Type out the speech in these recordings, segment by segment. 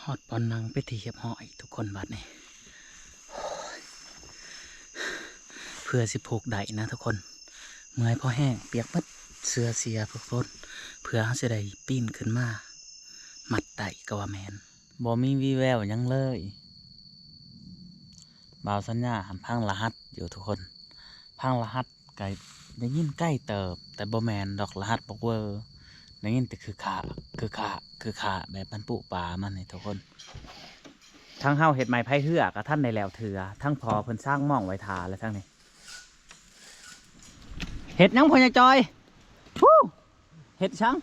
ฮอดปอนนังไปที่เหียบหอยทุกคนบัดนี้เพื่อสิผูกได้นะทุกคนเมื่อยพอแห้งเปียกมัดเสื้อเสียพวกรถเพื่อเขาจะได้ปีนขึ้นมามัดได้ก็ว่าแมนบ่มีวีแววยังเลยบ่าวสัญญาหันพังรหัสอยู่ทุกคนพังรหัสไก่ได้ยินใกล้เติบแต่บ่แมนดอกรหัสบอกเวอร์ได้ยินแต่คือขาแบบมันปุป่ามันนี่ทุกคนทั้งเฮาเห็ดไม้ไผ่เหือกับท่านในแล้วเถือทั้งพอเพิ่นสร้างม่องไว้ทาและทั้งนี้เห็ดยังพญาจอยเห็ดช่าง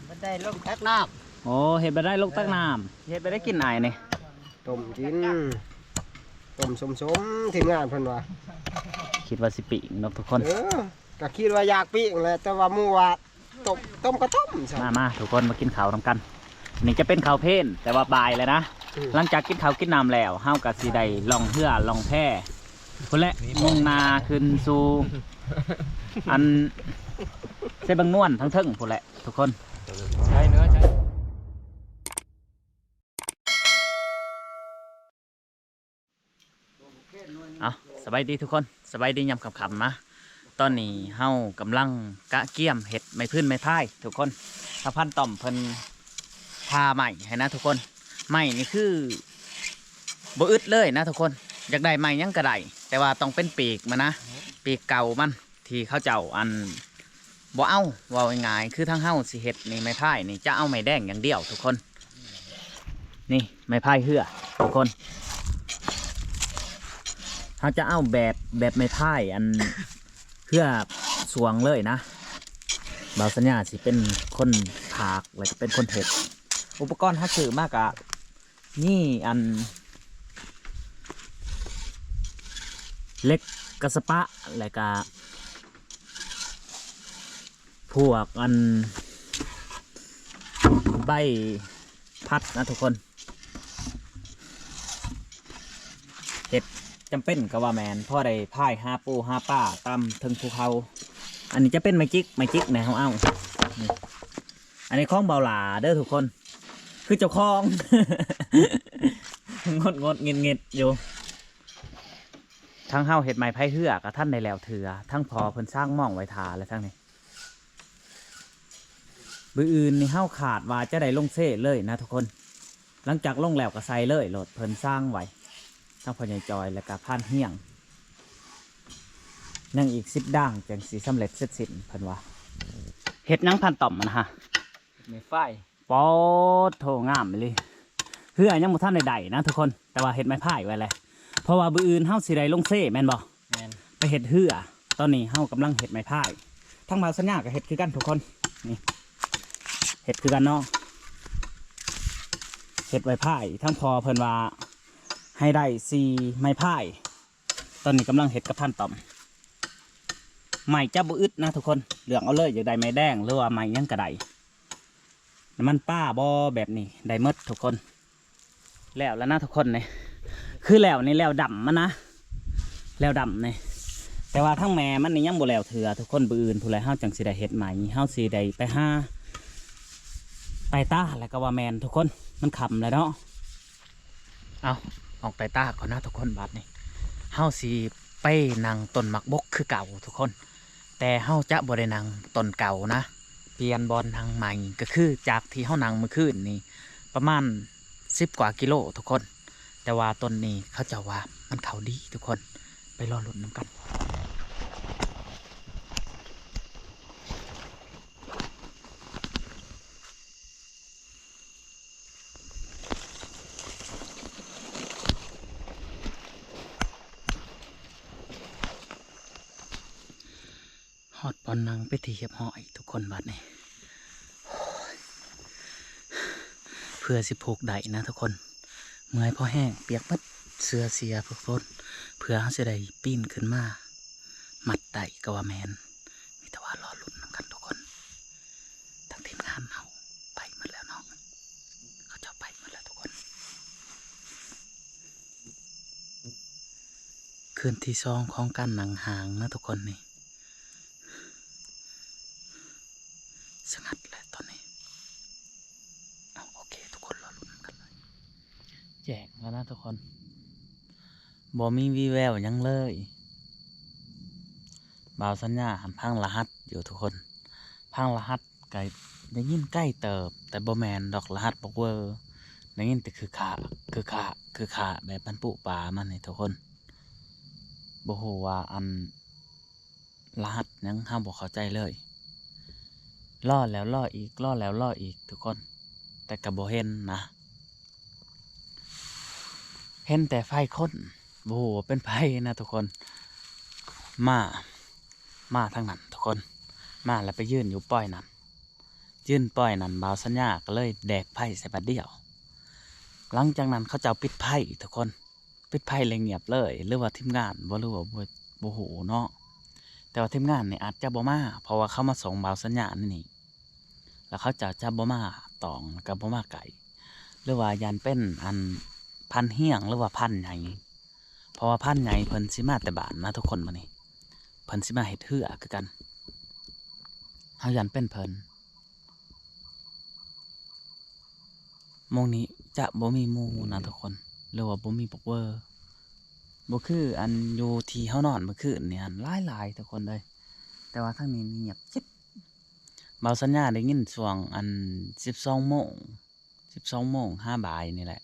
บันไดลงตักน้โอ้เห็ดไปได้ลูกตักน้ำเห็ดไปได้กินไอ้นี่ำต้มกินต้มสมทีมงานเพิ่นว่าคิดว่าสิปีกนกทุกคนก็คิดว่าอยากปีกแหละแต่ว่ามู่ว่าต้มก็ต้มมาทุกคนมากินข้าวนำกันนี่จะเป็นข้าวเพลนแต่ว่าบายเลยนะหลังจากกินข้าวกินน้ำแล้วเฮากับสีใดลองเหือลองแพ่คนละมุ่งนาขึ้นสู่อันเสบังนวลทั้งทึ่งคนละทุกคนใช่เนื้อใช่เอาสบายดีทุกคนสบายดียำขำๆนะตอนนี้เฮากำลังกะเกี่ยมเห็ดไม่พื้นไม่พ่ายทุกคนถ้าพันต่อมเพิ่นพาใหม่ให้นะทุกคนใหม่นี่คือบ่อึดเลยนะทุกคนอยากได้ใหม่ยังกระไดแต่ว่าต้องเป็นปีกมันนะปีกเก่ามันที่เขาเจ้าอันบ่เอาว่าง่ายคือทั้งเฮาสิเห็ดนี่ไม้พ่ายนี่จะเอาไม้แดงอย่างเดียวทุกคนนี่ไม้พ่ายเหือทุกคนเขาจะเอาแบบไม้พ่ายอันเพื่อสวงเลยนะบ่าวสัญญาสิเป็นคนถากแล้วก็เป็นคนเห็ดอุปกรณ์เขาซื้อมากอะนี่อันเล็กกระสปะแล้วก็พวกอันใบพัดนะทุกคนเห็ดจำเป็นกับว่าแมนพ่อได้พ่ายหาปูหาป้าตามถึงภูเขาอันนี้จะเป็นไม้จิกในเขาเอาอันนี้ของเบาหลาเด้อทุกคนคือเจ้าของ งดเงียบอยู่ทั้งเฮาเห็ดไม้ไผ่เหือกับท่านในแล้วเถือทั้งพอเพิ่นสร้างม่องไว้ทาและทั้งนี้บืออื่นนี่เฮาขาดว่าจะได้ลงเซ่เลยนะทุกคนหลังจากลงแล้วก็ใส่เลยโหลดเพิ่นสร้างไว้ทั้งพอใหญ่จอยและกับพานเฮียงนั่งอีก10ด่างจังสีสำเร็จเสร็จสิ้นเพิ่นว่าเห็ดนังพันต่อมมันฮะไม่ไฟปอดโถงามเลยเหือยังบ่ทันได้นะทุกคนแต่ว่าเห็ดไม้พายไว้เลยเพราะว่าบืออื่นเฮาสิได้ลงเซ่แม่นบ่ไปเห็ดเหือตอนนี้เฮากำลังเห็ดไม้พายทั้งบ่าวสัญญากับเห็ดคือกันทุกคนนี่เห็ดคือกันเนาะเห็ดไม้พายทั้งพอเพิ่นว่าให้ได้4ไม้พายตอนนี้กำลังเห็ดกับท่านต่อมไม้จะบ่อึดนะทุกคนเลือกเอาเลยอยากได้ไม้แดงหรือว่าไม้ยังกระไดน้ำมันป้าบ่แบบนี้ได้หมดทุกคนแล้วนะทุกคนเนี่ยคือแล้วนี่แล้วดำมันนะแล้วดำเนี่ยแต่ว่าทั้งแม่มันนี่ยังบ่แล้วเถื่อทุกคนบือื่นผู้ใดเฮาจังสิได้เฮ็ดใหม่เฮาสิได้ไปหาไตต้าแล้วก็ว่าแมนทุกคนมันขำเลยเนาะเอาออกไตต้าก่อนนะทุกคนบัดนี้เฮาสิไปนั่งต้นหมักบกคือเก่าทุกคนแต่เฮาจะบ่ได้นั่งต้นเก่านะเปลี่ยนบอลทางใหม่ก็คือจากที่เฮานั่งเมื่อคืนนี่ประมาณ10 กว่ากิโลทุกคนแต่ว่าต้นนี้เขาจะว่ามันเขาดีทุกคนไปรอลุ้นน้ำกันฮอดปอนนังไปที่เหียบหอยทุกคนบัดนี้เพื่อสิผูกได้นะทุกคนเมื่อยพอแห้งเปียกมัดเสื้อเสียพวกรถเพื่อเขาจะได้ปีนขึ้นมามัดได้ก็ว่าแมนมีแต่ว่ารอลุ้นกันทุกคนทั้งทีมงานเอาไปหมดแล้วเนาะเขาจะไปหมดแล้วทุกคนคืนที่2ของการหนังหางนะทุกคนนี่สงัดแล้วตอนนี้เอาโอเคทุกคนรอลุ้นกันเลย แจ้งแล้วนะทุกคนบ่มีวีแววหยังเลยบ่าวสัญญาหันพังรหัสอยู่ทุกคนพังรหัสไกลได้ยินใกล้เติบแต่บ่แมนดอกรหัสบอกเวอร์ได้ยินแต่คือขาแบบมันปุป่ามันนี่ทุกคนบ่ฮู้ว่าอันรหัสหยังห้ามบ่เข้าใจเลยล่อแล้วล่ออีกล่อแล้วล่ออีกทุกคนแต่ก็บ่เห็นนะเห็นแต่ไฟคนบ่ฮู้ว่าเป็นไผนะทุกคนมาทางนั้นทุกคนมาแล้วไปยืนอยู่ป้อยนั้นยืนป้อยนั้นบ่าวสัญญาก็เลยแดกไพ่ใส่บัดเดียวหลังจากนั้นเขาจะปิดไพ่ทุกคนปิดไพ่เลยเงียบเลยหรือว่าทีมงานบ่รู้ว่าบ่ฮู้เนาะแต่ว่าทีมงานนี่อาจจะบ่มาเพราะว่าเขามาส่งบ่าวสัญญานี่แล้วเขาจะบ่มาตองกับบ่มาไก่หรือว่ายันเป็นอันพันเฮียงหรือว่าพันใหญ่เพราะว่าพันใหญ่เพิ่นสิมาแต่บ้านนะทุกคนมื้อนี้เพิ่นสิมาเฮ็ดเฮือคือกันเฮายันเป็นเพิ่นมงนี้จะบ่มีหมู่นะทุกคนหรือว่าบ่มีบอกเวอร์บ่คืออันอยู่ที่เฮานอนเมื่อคืนนี่อันหลายๆทุกคนเลยแต่ว่าทางนี้เงียบจิ๊บบ่าวสัญญาได้ยินช่วงอัน12 โมง5 บ่ายนี่แหละ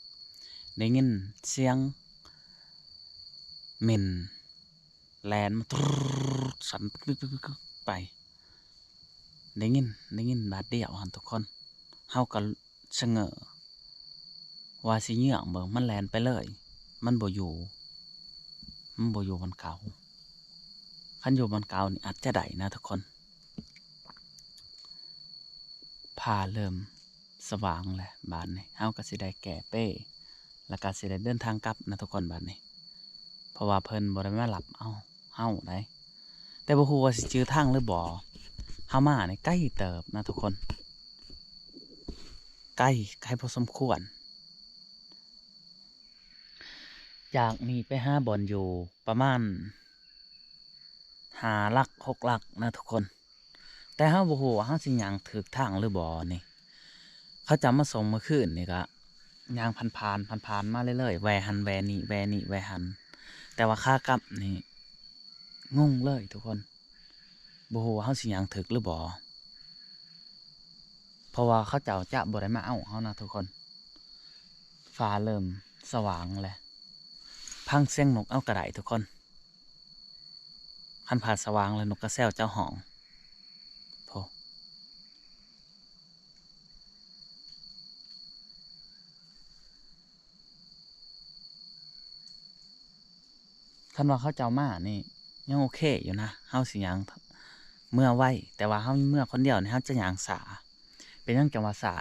ได้ยินเสียงเม่นแลนมาสั่นไปได้ยินบาดเดียวหันทุกคนเฮาก็ชะเง้อว่าสิเหยื่องเบิ่งมันแลนไปเลยมันบ่อยู่บนเขาคันอยู่บนเขานี่อาจจะได้นะทุกคนพาเริ่มสว่างแหละบานนี้เฮาก็สิได้แก่เป้แล้วก็สิได้เดินทางกลับนะทุกคนบานนี้เพราะว่าเพิ่นบ่ได้มารับเฮาได้แต่บ่ฮู้ว่าสิจื้อทางหรือบ่เฮามานี่ใกล้เติบนะทุกคนใกล้พอสมควรจากนี้ไป5 บ่อนอยู่ประมาณ5 ลัก 6 ลักนะทุกคนแต่เฮาบ่ฮู้ว่าเฮาสิย่างถูกทางหรือบ่นี่เขาจะมาส่งเมื่อคืนนี่ก็ย่างผ่านมาเรื่อยๆแวหันแวนี่แวนี่แวหันแต่ว่าค่ากลับนี่งงเลยทุกคนบ่ฮู้ว่าเฮาสิย่างถูกหรือบ่เพราะว่าเขาเจ้าจะบ่ได้มาเอาเฮานะทุกคนฟ้าเริ่มสว่างแล้วพังเสียงนกเอากระไดทุกคนคันผ่านสว่างแล้วนกกระแซวเจ้าห้องโธ่คันว่าเขาเจ้ามานี่ยังโอเคอยู่นะเฮาสิย่างเมื่อไว้แต่ว่าเฮาเมื่อคนเดียวนี่เฮาจะย่างสาเป็นจังว่าสา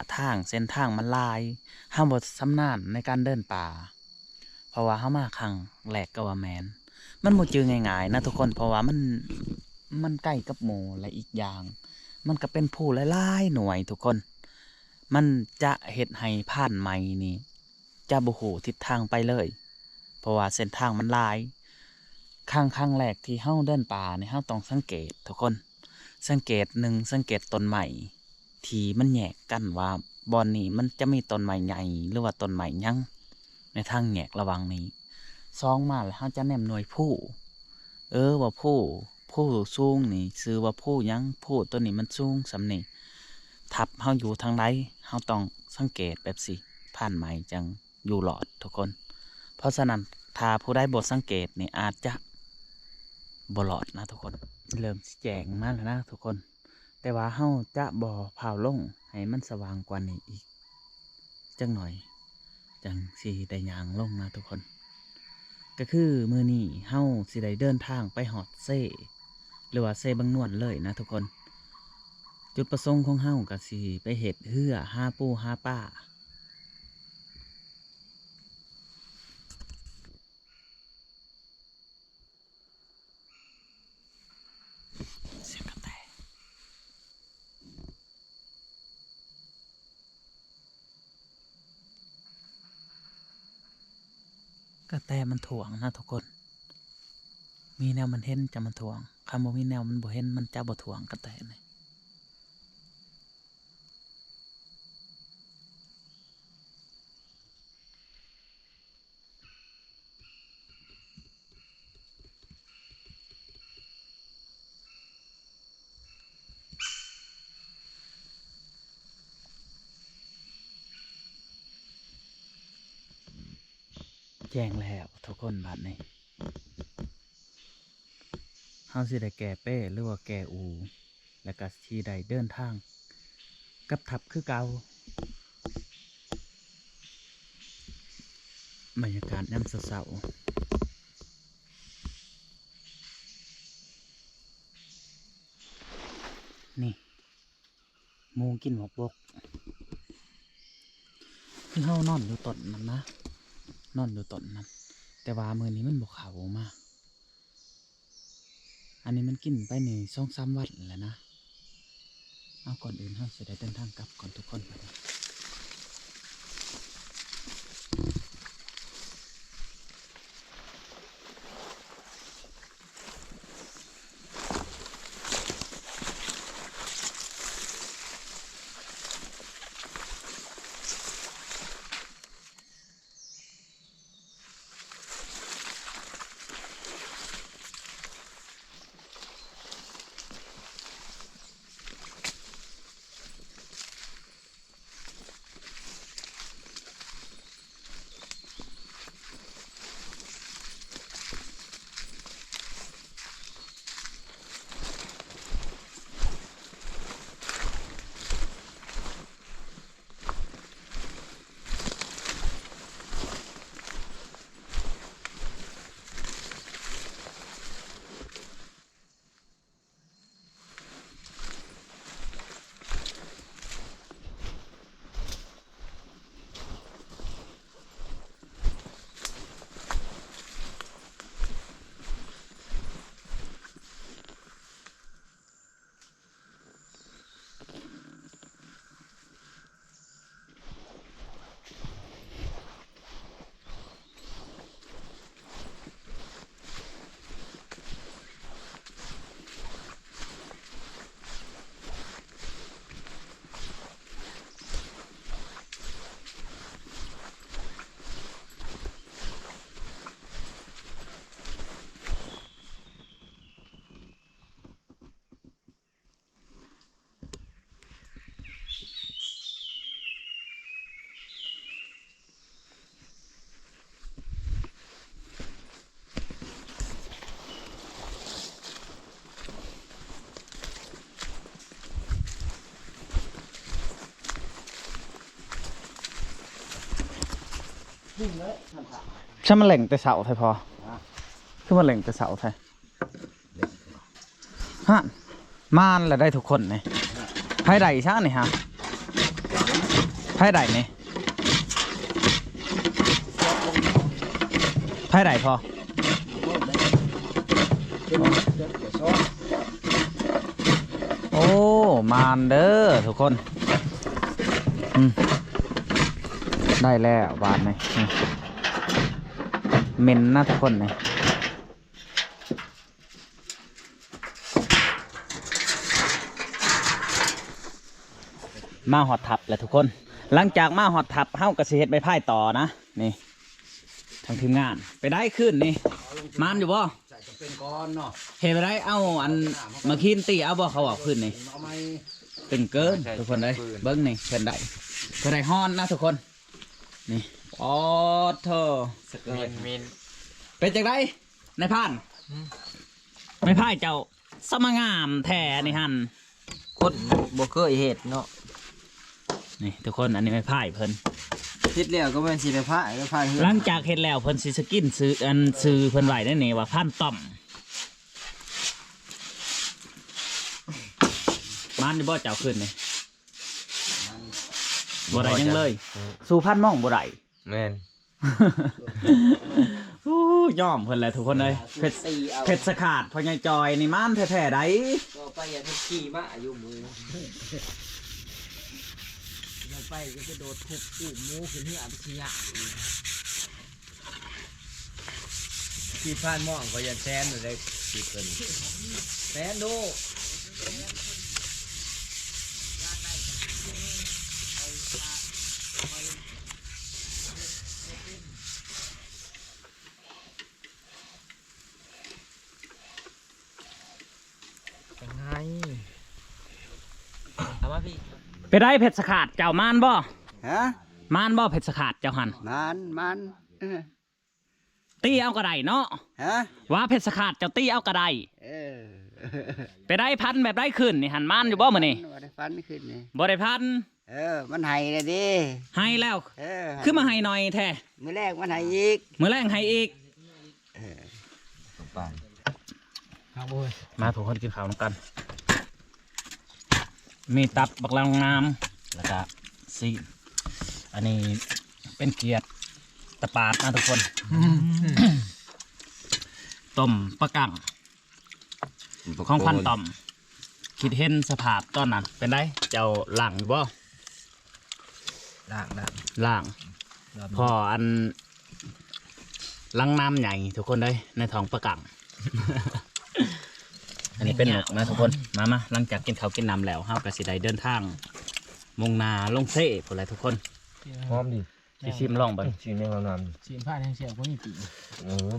เส้นทางมันลายเฮาบ่ชำนาญในการเดินป่าเพราะว่าเฮามาครั้งแรกก็ว่าแม่นมันบ่จือง่ายๆนะทุกคนเพราะว่ามันใกล้กับหมู่และอีกอย่างมันก็เป็นผู้หลายๆหน่วยทุกคนมันจะเฮ็ดให้ผ่านใหม่นี่จะบ่ฮู้ทิศทางไปเลยเพราะว่าเส้นทางมันหลายครั้งแรกที่เฮาเดินป่านี่เฮาต้องสังเกตทุกคนสังเกต1สังเกตต้นไม้ที่มันแยกกันว่าบ่อนนี้มันจะมีต้นไม้ใหญ่หรือว่าต้นไม้ยังในทางแยกระหว่างนี้2มาแล้วเฮาจะแนมหน่วยผู้ว่าผู้สูงนี่ชื่อว่าผู้หยังผู้ตัวนี้มันสูงส่ำนี้ทับเฮาอยู่ทางใดเฮาต้องสังเกตแบบสิผ่านไหมจังอยู่หลอดทุกคนเพราะฉะนั้นถ้าผู้ใดบ่สังเกตนี่อาจจะบ่หลอดนะทุกคนเริ่มสิแจ้งมาแล้วนะทุกคนแต่ว่าเฮาจะบ่พาวลงให้มันสว่างกว่านี้อีกจังหน่อยจังสิได้ย่างลงนะทุกคนก็คือมื้อนี้เฮาสิได้เดินทางไปฮอดเซหรือว่าเซบางนวลเลยนะทุกคนจุดประสงค์ของเฮาก็สิไปเฮ็ดเฮือหาปูหาปลาเสียงกระแตมันถ่วงนะทุกคนมีแนวมันเห็นจะมันถ่วงคำบ่มีแนวมันบ่เห็นมันจะบ่ถ่วงกระแตนี่ แจ้งแล้วทุกคนบัดนี้เฮาสิได้แก่เป้หรือว่าแก่อูแล้วก็สิได้เดินทางกับทับคือเก่าบรรยากาศยามเช้าๆนี่หมูกินหมกบกคือเฮานอนอยู่ต้นนั้นนะนอนอยู่ต้นนั้นแต่ว่ามื้อนี้มันบ่เข้ามาอันนี้มันกินไปนี่2-3 วันแล้วนะเอาก่อนอื่นเฮาสิได้เดินทางกลับก่อนทุกคนบัดนี้ช่างมันแหล่งแต่เสาไทยพอคือมันแหล่งแต่เสาไทยฮะม่านแหละได้ทุกคนนี่ไพ่ใดช่างนี่ฮะไพ่ใดนี่ไพ่ใดพอโอ้มานเด้อทุกคนได้แล้วบาทนี่เมนนะทุกคนนี่มาหอดทับแหละทุกคนหลังจากมาหอดทับเฮ้ากระเฮ็ดใบพายต่อนะนี่ทางทีมงานไปได้ขึ้นนี่มานอยู่บ่ใส่จะเป็นก้อนเนาะเฮ็ดไปได้เอาอันมาคินตีเอาบ่เขาบอกขึ้นนี่เป็นเกินทุกคนเลยเบิ้งนี่เพิ่นได้เพิ่นได้ฮ้อนนะทุกคนนี่อ๋อเธอมินเป็นจังไดนายพานไม่พ่ายเจ้าสมงามแท้นี่ฮันคนบ่เคยเห็ดเนาะนี่ทุกคนอันนี้ไม่พ่ายเพิ่นคิดแล้วก็เป็นสีไม่พ่ายไม่พ่ายหลังจากเห็ดแล้วเพิ่นสิสกินซื้ออันซื้อเพิ่นไหวได้นี่ว่าพันต่อมมันนี่บ่เจ้าขึ้นนี่บ่ได้ยังเลยสู่พันม่องบ่ได้แม่นย่อมเพิ่นแหละทุกคนเลยเผ็ดสะขาดพอใหญ่จอยนี่มันแท้ๆได้ก็ไปอย่าทุกขี่มาอายุมืออย่าไปก็จะโดดทุบกู้หมูขึ้นที่อับชียะที่ผ่านม่องก็อย่าแซนเลยที่เพิ่นแซนดูไปได้เผ็ดสะขาดเจ้ามานบ่ฮะมานบ่เผ็ดสะขาดเจ้าหันมาน ตีเอากระไดเนาะ ฮะ ว่าเพชรขาดเจ้าตีเอากระได เออ ไปได้พันแบบได้ขึ้นนี่หันมันอยู่บ่มื้อนี่ บ่ได้ฟันขึ้นนี่ บ่ได้พัน มันให้เลยดิ ให้แล้ว เออ คือมาให้หน่อยแท้ มื้อแรกมันให้อีก มื้อแรงให้อีก ป่าน มาทุกคนกินข้าวน้ำกัน มีตับบักลางงามแล้วก็ซีนอันนี้เป็นเกียรติตะปาดนะทุกคน ต้มปลากังของพันต่อม คิดเห็นสภาพตอนนั้นเป็นไรเจ้าหลังอยู่บ่ ล่าง ล่าง พออันลังน้ำใหญ่ทุกคนเลยในท้องปลากัง อันนี้เป็นหนกนะทุกคนมาหลังจากกินข้าวกินน้ำแล้วเฮาก็สิได้เดินทางมุ่งหนาลงเซ่พวกอะไรทุกคน พร้อมดิ สิชิมลองเบิ่ง ชิมแม่งนาน สีผ้าแห้งเสียก็มีปี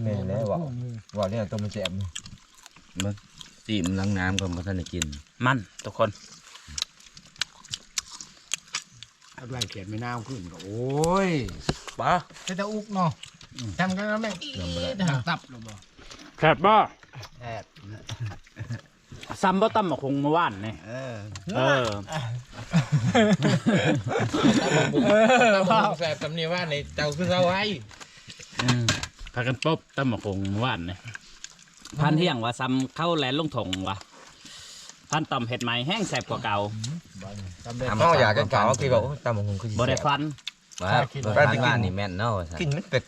แม่แล้วว่าเนี่ยต้องมันแสบ มันตีมล้างน้ำก่อนมาท่านได้กิน มันทุกคน เอาด้วยเขียนไม่น่าขึ้นก็โอ้ย ป้า แต่จะอุกเนาะทำกันแล้วแม่งจะหักตับหรือเปล่า แซ่บบ่ แอบ ซ้ำบ่ตั้มมาคงเมื่อวานนี่ เออ เออ แสบตำเนียว่าในเจ้าคือเจ้าไว้ พากันป๊บตั้มมาคงเมื่อวานนี่พันเที่ยงว่าซ้ำเข้าแลนลงถงวะพันต่อมเห็ดไหมแห้งแซ่บกว่าเก่า เขาอยากกันเก่าคือแบบตำมันคือ บ่ได้ฟัน ว่าพันว่านี่แม่นเนาะว่าซั่น กินมันเป็ด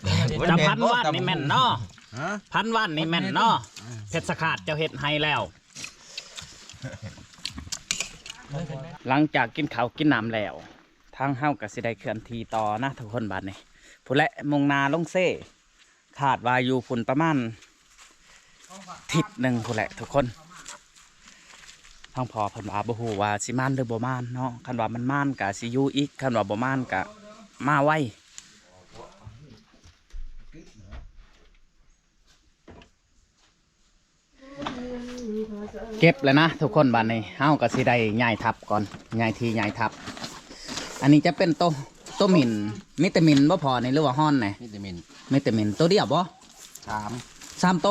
จำพันว่านนี่แม่นเนาะ ฮะ พันว่านนี่แม่นเนาะเพชรสขาดเจ้าเห็ดให้แล้ว หลังจากกินข้าวกินน้ำแล้วทางเฮาก็สิได้เคลื่อนที่ต่อนะทุกคนบัดนี้ผู้และมงนาลงเซ่ขาดวาอยู่ฝุ่นประมาณทิศหนึ่งผู้และทุกคนทางพอเพิ่นว่าบ่ฮู้ว่าสิมานหรือบ่มานเนาะคันว่ามันมานก็สิอยู่อีกคันว่าบ่มานก็มาไวเก็บแล้วนะทุกคนบัดนี้เฮาก็สิได้ย้ายทับก่อนย้ายที่ย้ายทับ อันนี้จะเป็นโตหมิ่นมิตามินบ่พอในหรือว่าฮ้อนไหน วิตามิน มิตามินตัวเดียวบ่ 3 3โต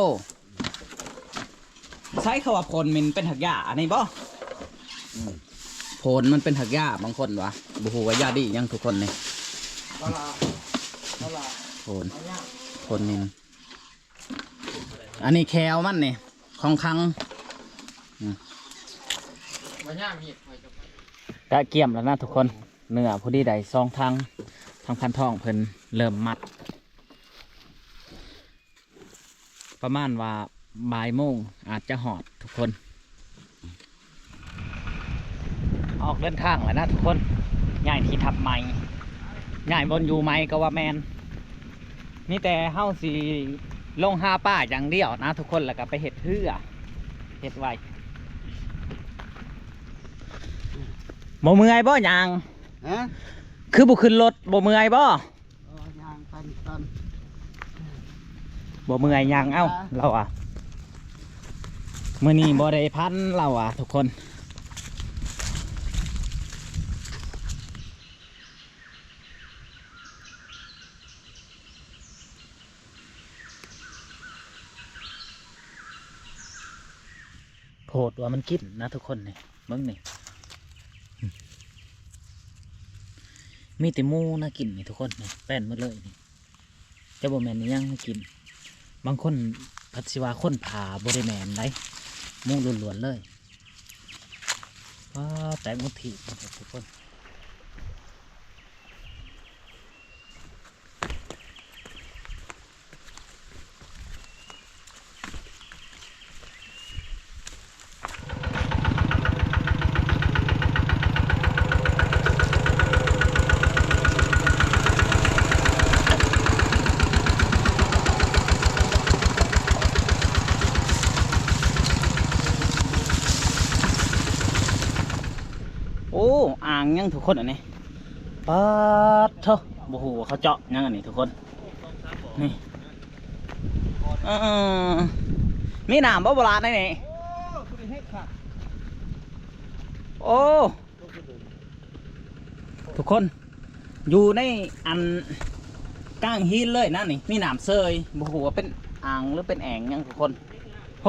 ใช้คำว่าผลมินเป็นหักหญ้าอันนี้บ่ผลมันเป็นหักหญ้าบางคนวะบ่ฮู้ว่าหญ้าดียังทุกคนนี่ผลมินอันนี้แควมันนี่ของคลัง มันย่างมีด กะเกี่ยมแล้วนะทุกคนเนื้อผู้ดีใดซองทางพันทองเพิ่นเริ่มมัด ประมาณว่าบ่ายโมงอาจจะหอดทุกคน ออกเดินทางแล้วนะทุกคนง่ายที่ทับไม้ง่ายบนอยู่ไม้ก็ว่าแมนนี่แต่เฮาสิลงหาป้าอย่างเดียวนะทุกคนแล้วก็ไปเห็ดเหือเห็ดไว้บ่เมื่อยบ่ยาง ฮะ คือบุขึ้นรถบ่เมื่อยบ่ ยางปันตอน บ่เมื่อยยางเอ้าเราอ่ะมื้อนี้บ่ได้พันเราอ่ะทุกคนโพดว่ามันกินนะทุกคนนี่มึงนี่มีแต่หมูนะกินนี่ทุกคนนี่แป้นหมดเลยนี่จะบ่แม่นอิหยังให้กิน บางคนพัดสิว่าคนผ่าบริแมนได้หมูล้วนๆเลยว้าแต่มุทีทุกคนโอ้อ่างยังทุกคนอันนี้ปัดเถอะโอ้โหเขาเจาะยังอันนี้ทุกคนนี่มีน้ำบ่โบราณได้นี่โอ้ทุกคนอยู่ในอัน กลางหินเลยนะนี่มีน้ำเซยบ่ฮู้ว่าเป็นอ่างหรือเป็นแอ่งหยังทุกคนโห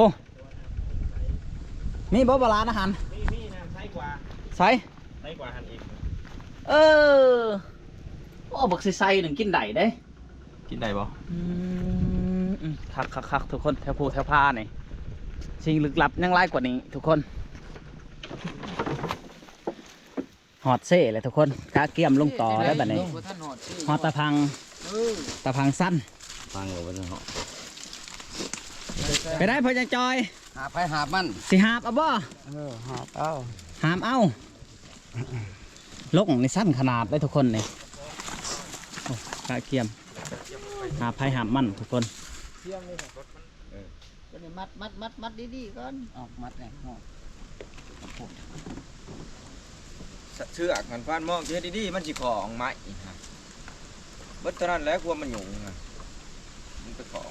มีบ่บาลานอาหารมีนะใช้กว่าใช้กว่าหันอีกโอ้บักสิใส่หนึ่งกินได้เด้กินได้บ่คักทุกคนแถวภูแถวผ้านี่สิ่งลึกลับยังไล่กว่านี้ทุกคนหอดเซ่เลยทุกคนกะเกี่ยมลงต่อได้แบบนี้หอดตะพังสั้น ฟังเอาไว้นะฮะ ไปได้พ่อจังจอย หาไปหามัน สิหาบเอาบ่ หอบเอา หามเอาลงในสั้นขนาดได้ทุกคนนี่โอ้กะเกี่ยมหาไผ่หามมันทุกคน มัดดีๆก่อนออกมัดเนี่ย เชือกมันฟาดมองเจดีๆมันสิของไม้เบิดเท่านั้นแล้วควรมันหยุ่งมันเป็นของ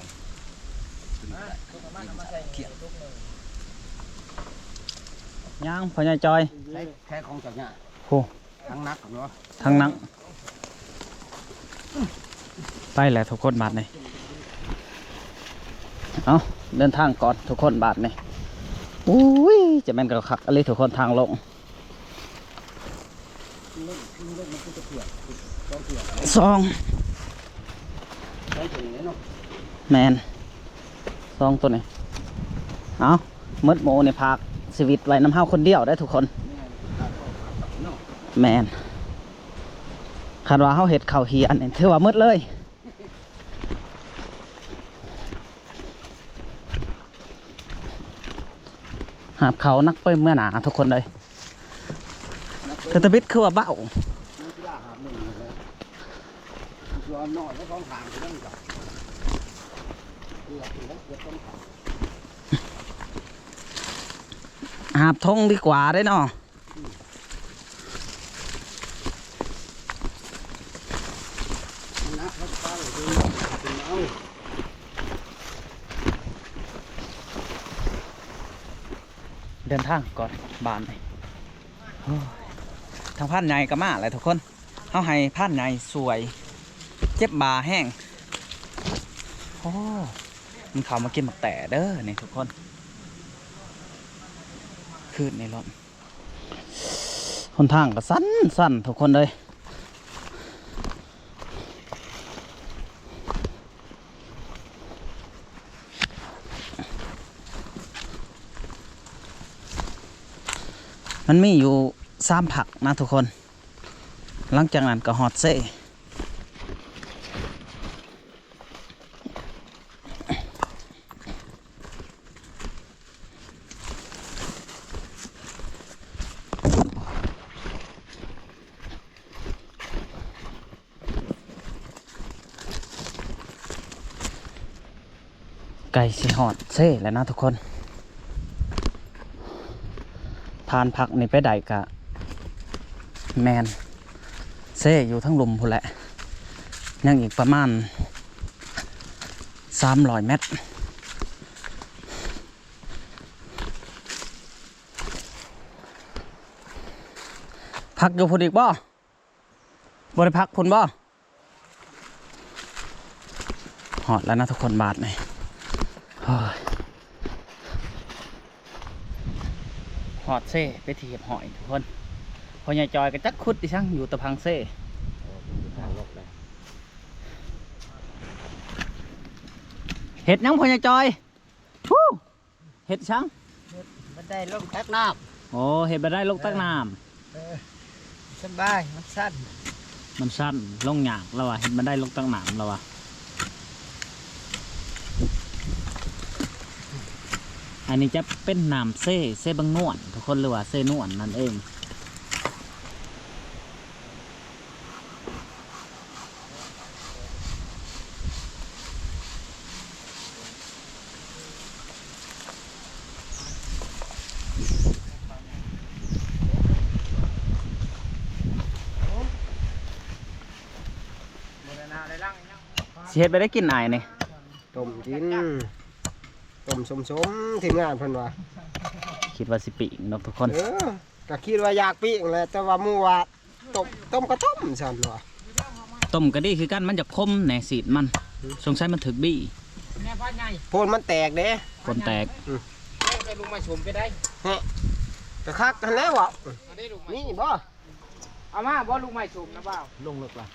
ย่างพ่อใหญ่จอย แค่ของจากเนี่ย โอ้ ทั้งนักเนาะ ทางนังไปแหละทุกคนบาทนี่เอาเดินทางก่อนทุกคนบาทนี่อุ้ยจะแม่นกับขักอะไรทุกคนทางลงซองแมนซองตัวนี้เอามืดโมในพักชีวิตไว้น้ำห้าวคนเดียวได้ทุกคนแมนคันว่าเขาเห็ดเข่าเฮียนนี่ถือว่ามืดเลยหาบเขานักเปิ้มเมื่อหนาทุกคนเลยเธอตะบิดคือว่าเบ้าหาบทงดีกว่าได้เนาะเดินทางก่อนบานเลยทางผ่านใหญ่ก็มาเลยทุกคนเขาให้ผ่านใหญ่สวยเจ็บบาแห้งโอ้มันเขามากินหมักแต่เด้อนี่ทุกคนคืนในรถคนทางก็สั้นทุกคนเลยมันมีอยู่3 ผักนะทุกคนหลังจากนั้นก็ฮอตเซ่ไก่สิฮอตเซ่แล้วนะทุกคนทานผักนี่ไปได้กะแมนเซ่อยู่ทั้งลุมพูนแหละยังอีกประมาณ300 เมตรพักอยู่พูนอีกบ่บริพักพูนบ่หอดแล้วนะทุกคนบาทนี่หอดเซ่ไปถีบหอยทุกคนพอใหญ่จอยก็จักขุดดิช่างอยู่ตะพังเซ่เห็ดยังพอใหญ่จอยเห็ดช่าง มันได้ลงแท็กน้ โอ้เห็ดไปได้ลงตั้งน้ ำสบายมันสั้น ำมันสั้นลงหยากแล้ววะเห็ดมันได้ลงตั้งน้ำแล้ววะอันนี้จะเป็นน้ำเซ่บางนวลทุกคนหรือว่าเซ่นวลนั่นเองสิเฮ็ดไปได้กินอายนี่ ต้มกินต้มสมทีมงานเพิ่นว่า คิดว่าสิปีกนกทุกคน ก็คิดว่าอยากปิ้งแหละแต่ว่าหมู่ว่าต้มก็ต้มซั่นว่า ต้มก็ดีคือกันมันจะคมแหน่สีดมันสงสัยมันถึกบี้ แม่พ่อใหญ่ โพนมันแตกเด้ คนแตก ไปลุงมาชมไปได้ กระคักกันแล้ววะ เอาได้ลุงมา นี่บ่ เอามาบ่ลุงมาชมนะเปล่า ลงลึกละ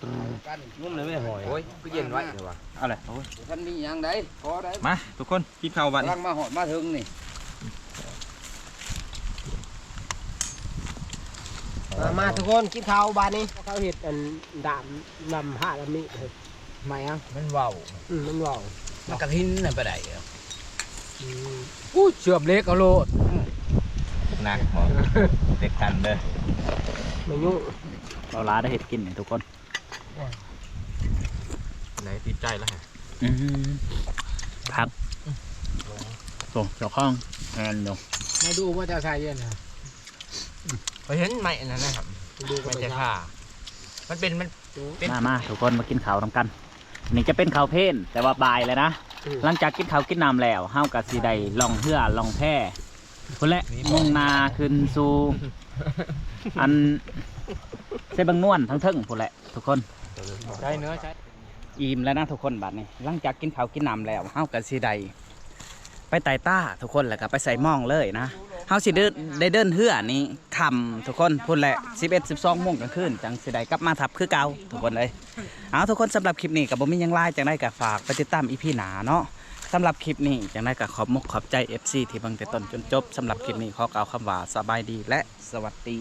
งุ้มเลยไม่หอยโอ้ยก็เย็นไว้เดี๋ยววะเอาเลย ท่านมีอย่างใดพอได้ มาทุกคนกินข้าวบัด กำลังมาหอดมาถึงนี่ มาทุกคนกินข้าวบานนี้ข้าวเห็ดอันดามนำผ้าลำนี้ ไม่อ่ะ มันเว้า มันว่าว มันกระทินนั่นไปได้ อู้เชื่อมเล็กเอาโลด หนักหมอเด็กกันเด้อ ไม่ยุ่ง เราล้าได้เห็ดกินเนี่ยทุกคน ไหนติดใจแล้วฮะ ครับโอ้เจ้าข้องงานอยู่ มาดูว่าจะใส่เย็นนะ ไปเห็นไหมนั่นนะครับ ดูกั มัน น ไป จะ ครับ ผ่ามันเป็น มาทุกคนมากินข้าวทำกันนี่จะเป็นข้าวเพลนแต่ว่าบ่ายเลยนะ หลังจากกินข้าวกินน้ำแล้วเฮากับสีใดล่องเหือล่องแพคนแหละมุ่งหนาขึ้นสู่อันเซบังนวลทั้งเทิงคนแหละทุกคน ใช้เนื้อใช้ อิ่มแล้วนะทุกคนบัดนี้หลังจากกินข้าวกินน้ำแล้วเฮากับสีใดไปไต่ต้าทุกคนแล้วก็ไปใส่หม้องเลยนะเฮาสิเดินได้เดินเหือนี่คำทุกคนพูดแหละ11-12 โมงกลางคืนจังสิใดกลับมาทับคือเก่าทุกคนเลยเอาทุกคนสำหรับคลิปนี้กับบ่มีหยังไล่จังได้ก็ฝากไปติดตามอีพีหนาเนาะสำหรับคลิปนี้จังได้ก็ขอบมุกขอบใจ FC ที่เบังแต่ต้นจนจบสำหรับคลิปนี้ขอกล่าวคำว่าสบายดีและสวัสดี